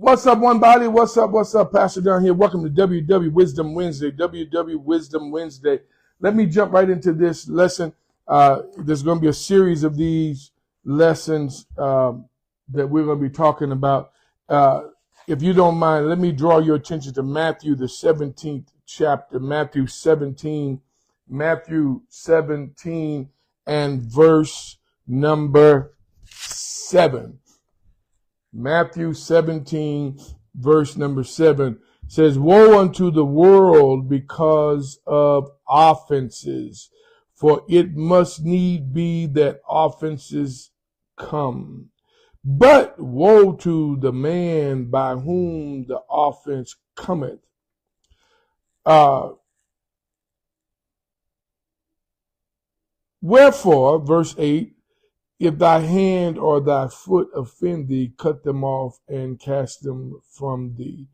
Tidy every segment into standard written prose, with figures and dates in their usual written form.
What's up, one body? What's up? What's up? Pastor Don here. Welcome to WW Wisdom Wednesday. WW Wisdom Wednesday. Let me jump right into this lesson. There's going to be a series of these lessons that we're going to be talking about. If you don't mind, let me draw your attention to Matthew, the 17th chapter, Matthew 17 and verse number 7. Matthew 17, verse number 7 says, "Woe unto the world because of offenses, for it must need be that offenses come. But woe to the man by whom the offense cometh." Wherefore, verse 8, "If thy hand or thy foot offend thee, cut them off and cast them from thee.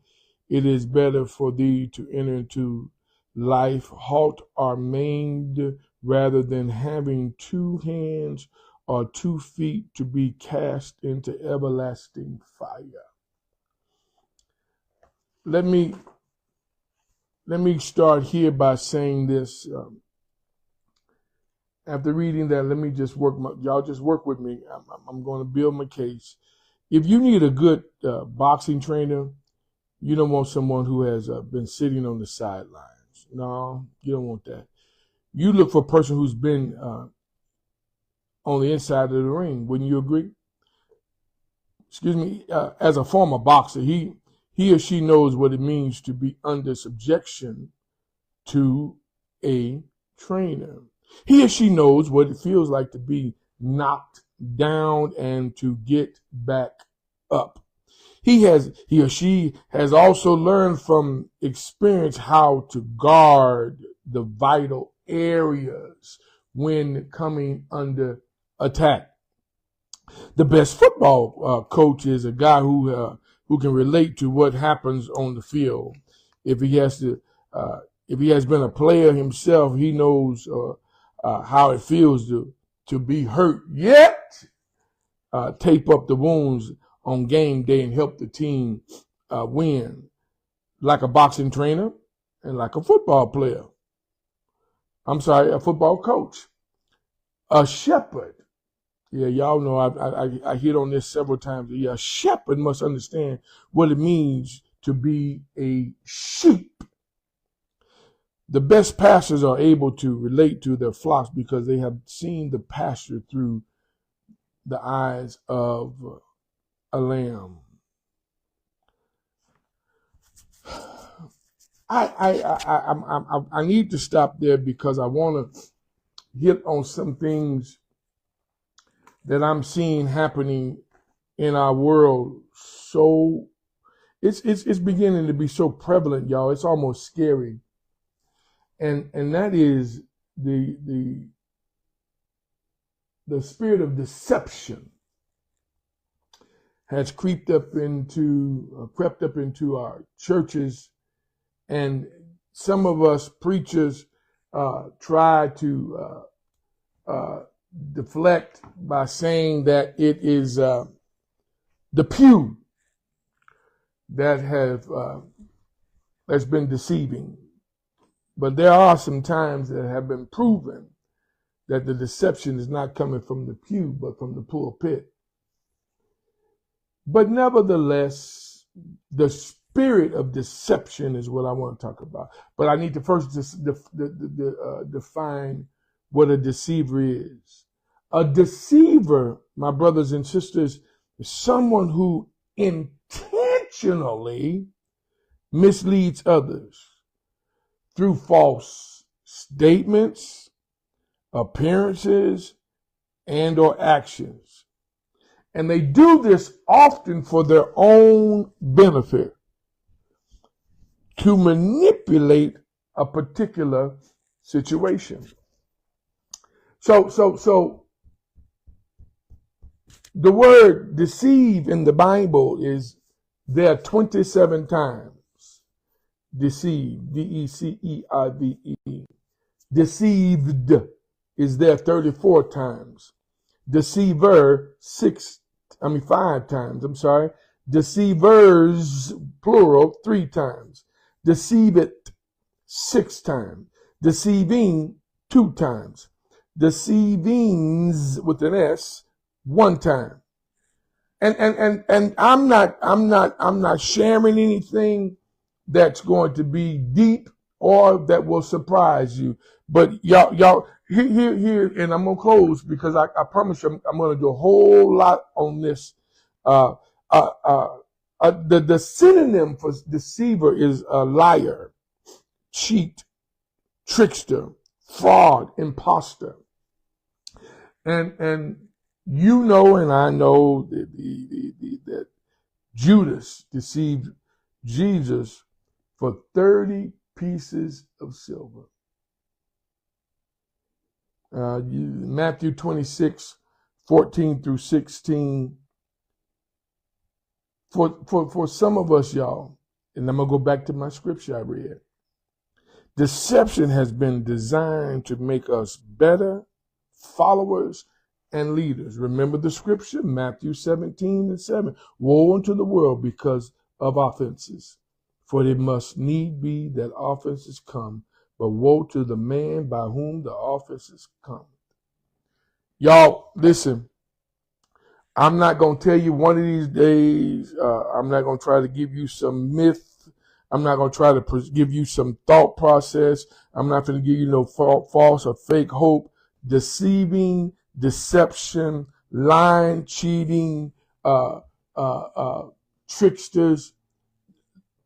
It is better for thee to enter into life halt or maimed, rather than having 2 hands or 2 feet to be cast into everlasting fire." Let me start here by saying this. After reading that, let me just y'all just work with me. I'm going to build my case. If you need a good boxing trainer, you don't want someone who has been sitting on the sidelines. No, you don't want that. You look for a person who's been on the inside of the ring. Wouldn't you agree? Excuse me. As a former boxer, he or she knows what it means to be under subjection to a trainer. He or she knows what it feels like to be knocked down and to get back up. He or she has also learned from experience how to guard the vital areas when coming under attack. The best football coach is a guy who can relate to what happens on the field. If he has been a player himself, he knows how it feels to be hurt, yet tape up the wounds on game day and help the team win, like a boxing trainer and like a football player. A football coach. A shepherd. Yeah, y'all know I hit on this several times. Yeah, a shepherd must understand what it means to be a sheep. The best pastors are able to relate to their flocks because they have seen the pasture through the eyes of a lamb. I need to stop there because I want to hit on some things that I'm seeing happening in our world. So it's beginning to be so prevalent, y'all. It's almost scary. And that is the spirit of deception has crept up into our churches, and some of us preachers try to deflect by saying that it is the pew that has been deceiving. But there are some times that have been proven that the deception is not coming from the pew, but from the pulpit. But nevertheless, the spirit of deception is what I want to talk about. But I need to first define what a deceiver is. A deceiver, my brothers and sisters, is someone who intentionally misleads others through false statements, appearances, and or actions. And they do this often for their own benefit, to manipulate a particular situation. So the word deceive in the Bible is there 27 times. Deceive, D-E-C-E-I-V-E. Deceived is there 34 times. Deceiver, 5 times. Deceivers, plural, 3 times. Deceive it, 6 times. Deceiving, 2 times. Deceivings with an S, 1 time. And I'm not sharing anything that's going to be deep or that will surprise you. But y'all, here, and I'm gonna close because I promise you I'm gonna do a whole lot on this. The synonym for deceiver is a liar, cheat, trickster, fraud, imposter. And you know, and I know that Judas deceived Jesus for 30 pieces of silver. Matthew 26, 14 through 16. For some of us, y'all, and I'm going to go back to my scripture I read. Deception has been designed to make us better followers and leaders. Remember the scripture, Matthew 17:7. Woe unto the world because of offenses, for it must need be that offenses come, but woe to the man by whom the offenses come. Y'all, listen, I'm not going to tell you one of these days, I'm not going to try to give you some myth. I'm not going to try to give you some thought process. I'm not going to give you no false or fake hope. Deceiving, deception, lying, cheating, tricksters,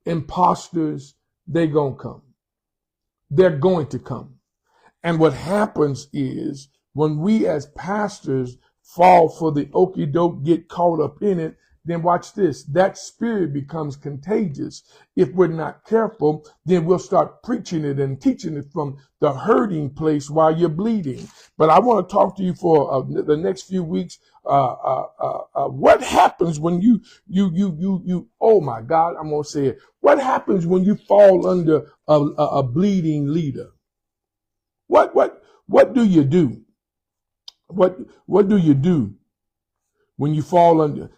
imposters, they're going to come. They're going to come. And what happens is when we as pastors fall for the okie doke, get caught up in it, then watch this. That spirit becomes contagious. If we're not careful, then we'll start preaching it and teaching it from the hurting place while you're bleeding. But I want to talk to you for the next few weeks. What happens when you, oh my God, I'm going to say it. What happens when you fall under a bleeding leader? What do you do? What do you do when you fall under,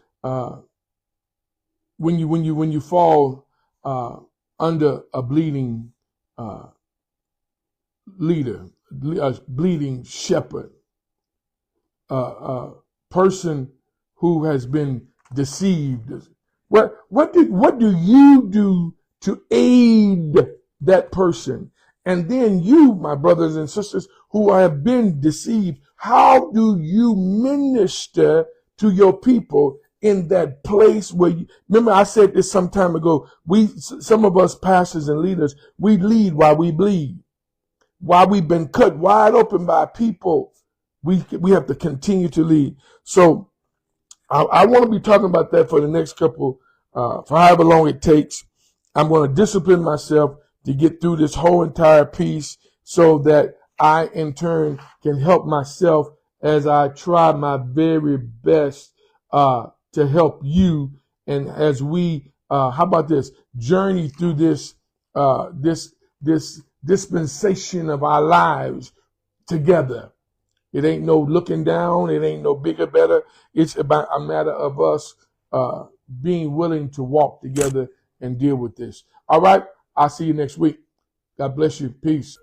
when you fall under a bleeding leader, a bleeding shepherd, a person who has been deceived? What do you do to aid that person? And then you, my brothers and sisters, who have been deceived, how do you minister to your people in that place where you, remember I said this some time ago, some of us pastors and leaders, we lead while we bleed. While we've been cut wide open by people, we have to continue to lead. So I want to be talking about that for the next couple, for however long it takes. I'm going to discipline myself to get through this whole entire piece so that I, in turn, can help myself as I try my very best to help you. And as we, how about this, journey through this dispensation of our lives together. It ain't no looking down. It ain't no bigger, better. It's about a matter of us being willing to walk together and deal with this. All right. I'll see you next week. God bless you. Peace.